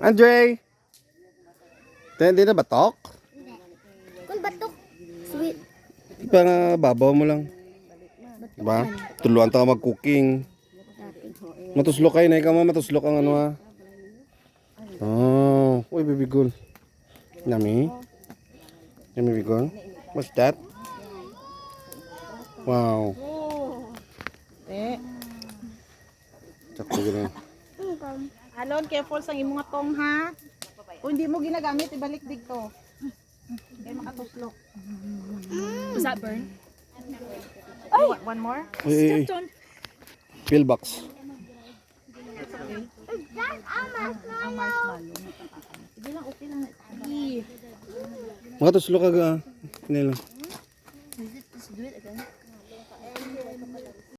Andre! Hindi na batok? Kung batok, sweet. Para babaw mo lang. Diba? Tuluan ta ka mag-cooking. Matuslok kayo na ikaw ma. Matuslok ang ano ha. Oh. Uy, baby girl. Nami? Yummy baby girl? What's that? Wow. Sakto gano'n. Alon, careful sa imong atong ha. Kung hindi mo ginagamit, ibalik dito. Kaya makatuslok. Was that burn? One more? Uy, pillbox. Ang marshmallow. Makatuslok ka ga. Hindi lang. Let's do it again.